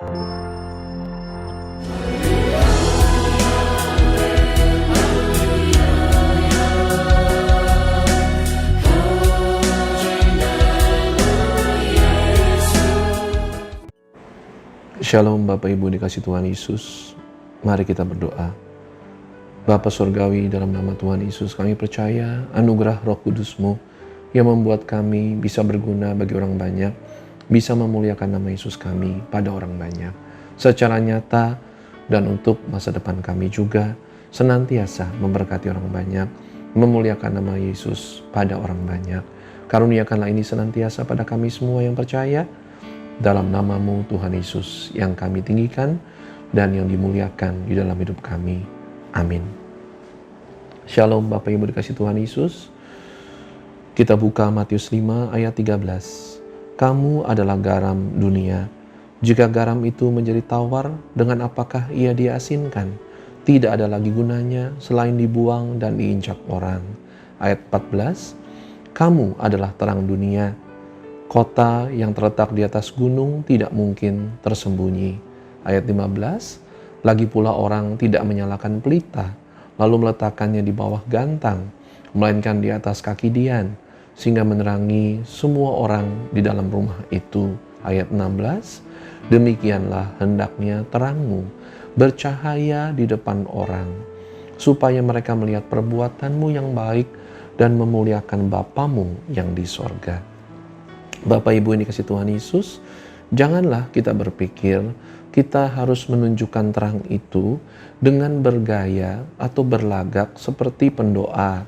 Shalom Bapak Ibu dikasih Tuhan Yesus. Mari kita berdoa. Bapa Surgawi, dalam nama Tuhan Yesus kami percaya anugerah Roh Kudus-Mu yang membuat kami bisa berguna bagi orang banyak, bisa memuliakan nama Yesus kami pada orang banyak secara nyata, dan untuk masa depan kami juga senantiasa memberkati orang banyak, memuliakan nama Yesus pada orang banyak. Karuniakanlah ini senantiasa pada kami semua yang percaya. Dalam nama-Mu Tuhan Yesus yang kami tinggikan dan yang dimuliakan di dalam hidup kami. Amin. Shalom Bapak Ibu dikasih Tuhan Yesus. Kita buka Matius 5 ayat 13. Kamu adalah garam dunia. Jika garam itu menjadi tawar, dengan apakah ia diasinkan? Tidak ada lagi gunanya selain dibuang dan diinjak orang. Ayat 14. Kamu adalah terang dunia. Kota yang terletak di atas gunung tidak mungkin tersembunyi. Ayat 15, lagi pula orang tidak menyalakan pelita, lalu meletakkannya di bawah gantang, melainkan di atas kaki dian, sehingga menerangi semua orang di dalam rumah itu. Ayat 16, demikianlah hendaknya terangmu bercahaya di depan orang, supaya mereka melihat perbuatanmu yang baik dan memuliakan Bapamu yang di sorga. Bapak Ibu yang dikasih Tuhan Yesus, janganlah kita berpikir kita harus menunjukkan terang itu dengan bergaya atau berlagak seperti pendoa.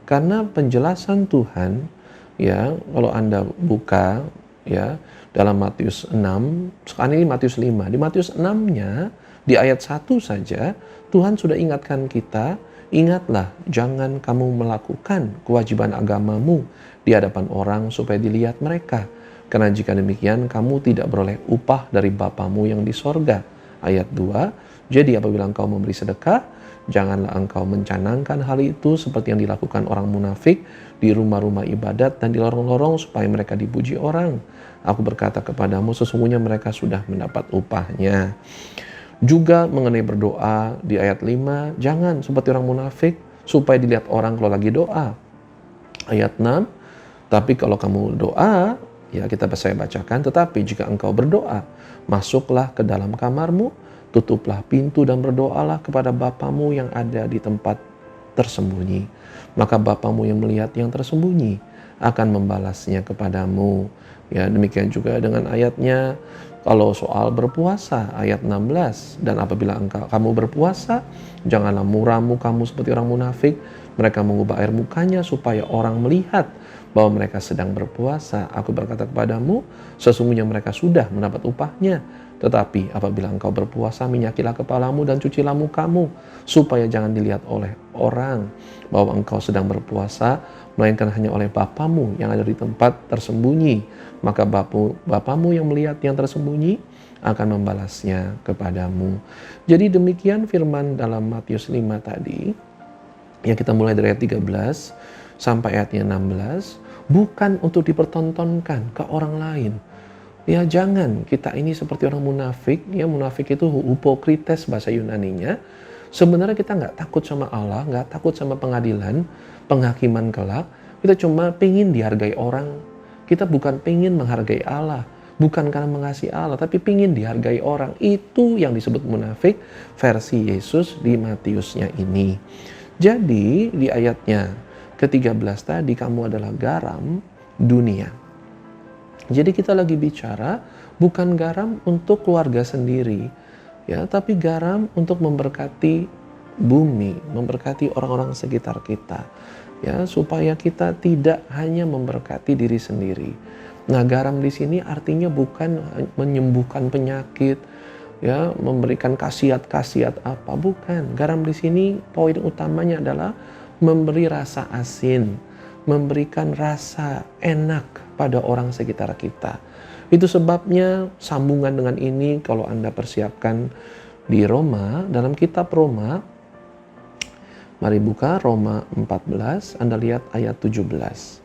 Karena penjelasan Tuhan, ya, kalau Anda buka ya dalam Matius 6, sekarang ini Matius 5. Di Matius 6-nya di ayat 1 saja Tuhan sudah ingatkan kita, ingatlah jangan kamu melakukan kewajiban agamamu di hadapan orang supaya dilihat mereka. Karena jika demikian kamu tidak beroleh upah dari Bapamu yang di sorga. Ayat 2, jadi apabila engkau memberi sedekah, janganlah engkau mencanangkan hal itu seperti yang dilakukan orang munafik di rumah-rumah ibadat dan di lorong-lorong supaya mereka dipuji orang. Aku berkata kepadamu, sesungguhnya mereka sudah mendapat upahnya. Juga mengenai berdoa di ayat 5, jangan seperti orang munafik supaya dilihat orang kalau lagi doa. Ayat 6, tapi kalau kamu doa, ya saya bacakan, tetapi jika engkau berdoa, masuklah ke dalam kamarmu, tutuplah pintu dan berdoalah kepada Bapamu yang ada di tempat tersembunyi. Maka Bapamu yang melihat yang tersembunyi akan membalasnya kepadamu. Ya, demikian juga dengan ayatnya, kalau soal berpuasa, ayat 16, dan apabila kamu berpuasa, janganlah muram kamu seperti orang munafik, mereka mengubah air mukanya supaya orang melihat bahwa mereka sedang berpuasa. Aku berkata kepadamu, sesungguhnya mereka sudah mendapat upahnya. Tetapi apabila engkau berpuasa, minyakilah kepalamu dan cucilah mukamu, supaya jangan dilihat oleh orang bahwa engkau sedang berpuasa, melainkan hanya oleh Bapamu yang ada di tempat tersembunyi. Maka Bapamu yang melihat yang tersembunyi akan membalasnya kepadamu. Jadi demikian firman dalam Matius 5 tadi. Ya, kita mulai dari ayat 13 sampai ayatnya 16, bukan untuk dipertontonkan ke orang lain. Ya, jangan kita ini seperti orang munafik. Ya, munafik itu hypocrites bahasa Yunaninya. Sebenarnya kita nggak takut sama Allah, nggak takut sama pengadilan, penghakiman kelak. Kita cuma pengen dihargai orang. Kita bukan pengen menghargai Allah, bukan karena mengasihi Allah, tapi pengen dihargai orang. Itu yang disebut munafik versi Yesus di Matiusnya ini. Jadi di ayatnya ke-13 tadi, kamu adalah garam dunia. Jadi kita lagi bicara bukan garam untuk keluarga sendiri, ya, tapi garam untuk memberkati bumi, memberkati orang-orang sekitar kita, ya, supaya kita tidak hanya memberkati diri sendiri. Nah, garam di sini artinya bukan menyembuhkan penyakit, ya, memberikan khasiat-khasiat apa, bukan. Garam di sini poin utamanya adalah memberi rasa asin, memberikan rasa enak pada orang sekitar kita. Itu sebabnya sambungan dengan ini kalau Anda persiapkan di Roma, dalam kitab Roma, mari buka Roma 14, Anda lihat ayat 17.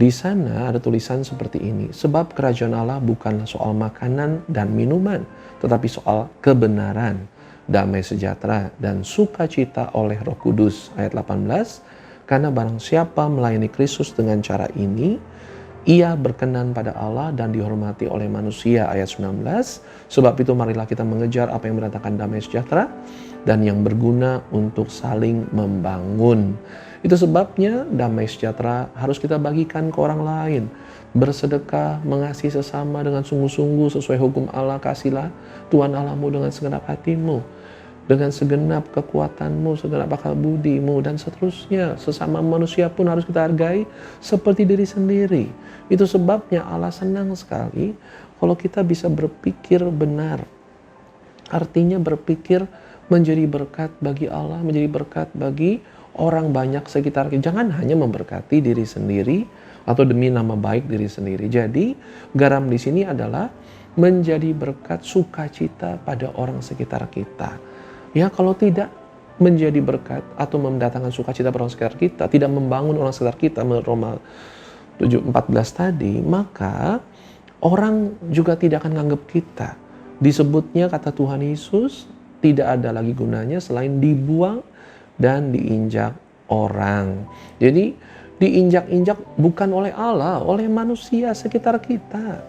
Di sana ada tulisan seperti ini, sebab kerajaan Allah bukanlah soal makanan dan minuman, tetapi soal kebenaran, damai sejahtera, dan sukacita oleh Roh Kudus. Ayat 18, karena barang siapa melayani Kristus dengan cara ini, ia berkenan pada Allah dan dihormati oleh manusia. Ayat 19, sebab itu marilah kita mengejar apa yang mendatangkan damai sejahtera dan yang berguna untuk saling membangun. Itu sebabnya damai sejahtera harus kita bagikan ke orang lain. Bersedekah, mengasihi sesama dengan sungguh-sungguh sesuai hukum Allah. Kasihlah Tuhan Allahmu dengan segenap hatimu, dengan segenap kekuatanmu, segenap akal budimu, dan seterusnya. Sesama manusia pun harus kita hargai seperti diri sendiri. Itu sebabnya Allah senang sekali kalau kita bisa berpikir benar. Artinya berpikir menjadi berkat bagi Allah, menjadi berkat bagi orang banyak sekitar kita. Jangan hanya memberkati diri sendiri atau demi nama baik diri sendiri. Jadi garam di sini adalah menjadi berkat sukacita pada orang sekitar kita. Ya, kalau tidak menjadi berkat atau mendatangkan sukacita pada orang sekitar kita, tidak membangun orang sekitar kita, menurut Roma 7:14 tadi, maka orang juga tidak akan menganggap kita. Disebutnya kata Tuhan Yesus, tidak ada lagi gunanya selain dibuang dan diinjak orang. Jadi diinjak-injak bukan oleh Allah, oleh manusia sekitar kita.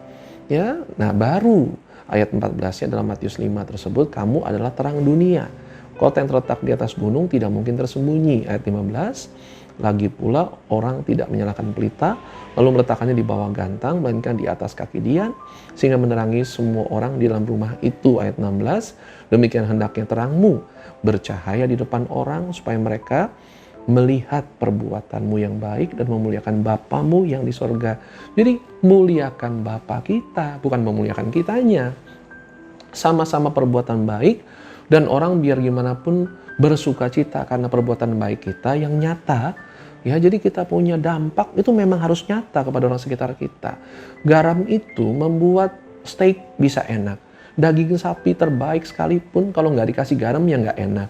Ya, nah baru ayat 14-nya dalam Matius 5 tersebut, kamu adalah terang dunia. Kota yang terletak di atas gunung tidak mungkin tersembunyi. Ayat 15, lagi pula orang tidak menyalakan pelita lalu meletakkannya di bawah gantang, melainkan di atas kaki dian, sehingga menerangi semua orang di dalam rumah itu. Ayat 16, demikian hendaknya terangmu bercahaya di depan orang, supaya mereka melihat perbuatanmu yang baik dan memuliakan Bapamu yang di sorga. Jadi muliakan Bapa kita, bukan memuliakan kitanya. Sama-sama perbuatan baik, dan orang biar gimana pun bersuka cita karena perbuatan baik kita yang nyata. Ya, jadi kita punya dampak itu memang harus nyata kepada orang sekitar kita. Garam itu membuat steak bisa enak. Daging sapi terbaik sekalipun kalau nggak dikasih garam ya nggak enak.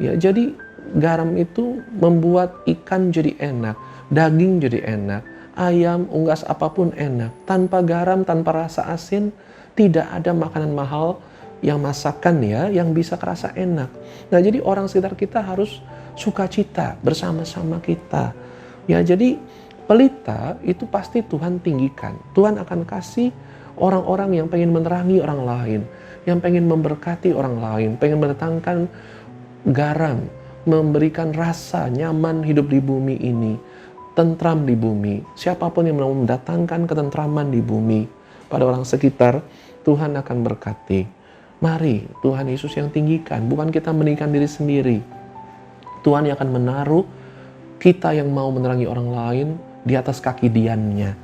Ya, jadi garam itu membuat ikan jadi enak, daging jadi enak, ayam, unggas apapun enak. Tanpa garam, tanpa rasa asin, tidak ada makanan mahal yang masakan ya yang bisa kerasa enak. Nah, jadi orang sekitar kita harus sukacita bersama-sama kita. Ya, jadi pelita itu pasti Tuhan tinggikan. Tuhan akan kasih orang-orang yang pengen menerangi orang lain, yang pengen memberkati orang lain, pengen mendatangkan garam, memberikan rasa nyaman hidup di bumi ini, tentram di bumi. Siapapun yang mau mendatangkan ketentraman di bumi pada orang sekitar, Tuhan akan berkati. Mari Tuhan Yesus yang tinggikan, bukan kita meninggikan diri sendiri. Tuhan yang akan menaruh kita yang mau menerangi orang lain di atas kaki diannya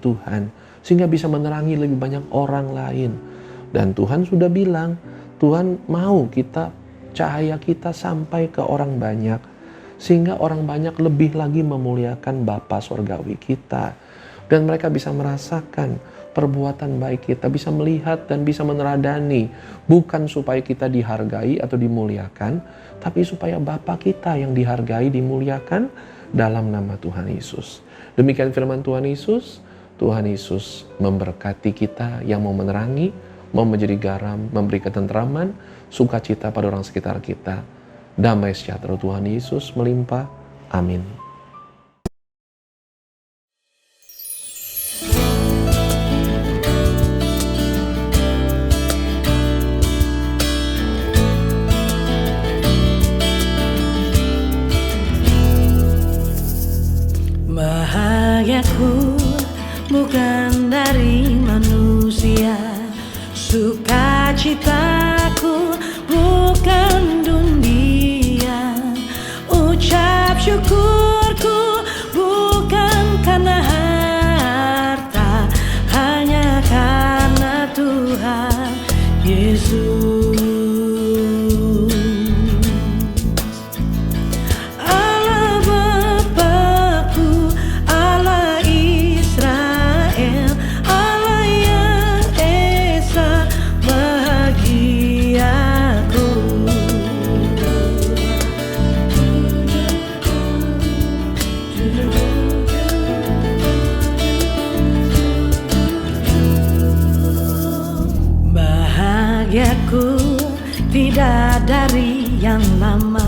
Tuhan, sehingga bisa menerangi lebih banyak orang lain. Dan Tuhan sudah bilang, Tuhan mau kita, cahaya kita sampai ke orang banyak, sehingga orang banyak lebih lagi memuliakan Bapa Sorgawi kita. Dan mereka bisa merasakan perbuatan baik kita, bisa melihat dan bisa meneladani, bukan supaya kita dihargai atau dimuliakan, tapi supaya Bapa kita yang dihargai, dimuliakan dalam nama Tuhan Yesus. Demikian firman Tuhan Yesus. Tuhan Yesus memberkati kita yang mau menerangi, mau menjadi garam, memberi ketentraman, sukacita pada orang sekitar kita. Damai sejahtera Tuhan Yesus melimpah. Amin. Bahagiaku bukan dari manusia, sukacitaku bukan dunia, ucap syukurku bukan karena harta, hanya karena Tuhan Yesus. dari yang lama.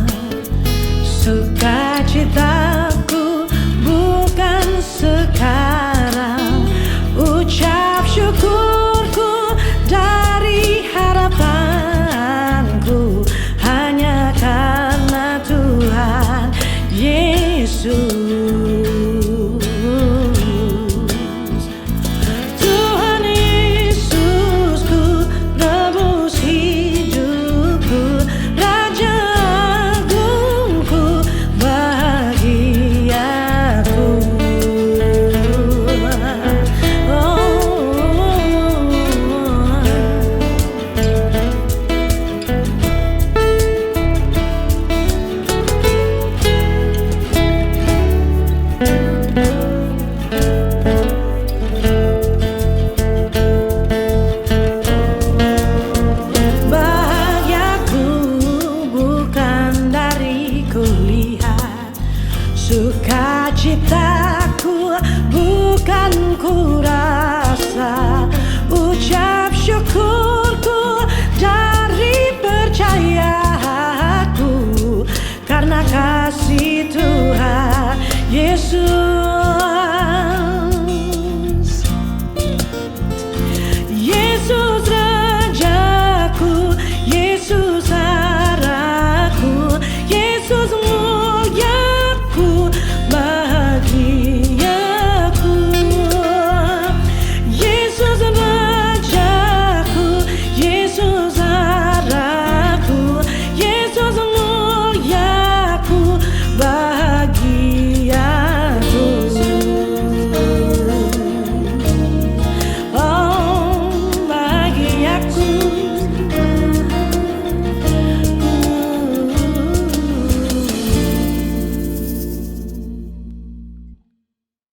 Sukacitaku bukan sekarang, ucap syukurku dari harapanku hanya karena Tuhan Yesus. Tuhan Yesusku, nebus hidupku, Raja Agungku, bahagiaku. Bahagiaku bukan dari kulihat, sukacitaku bukan kurang.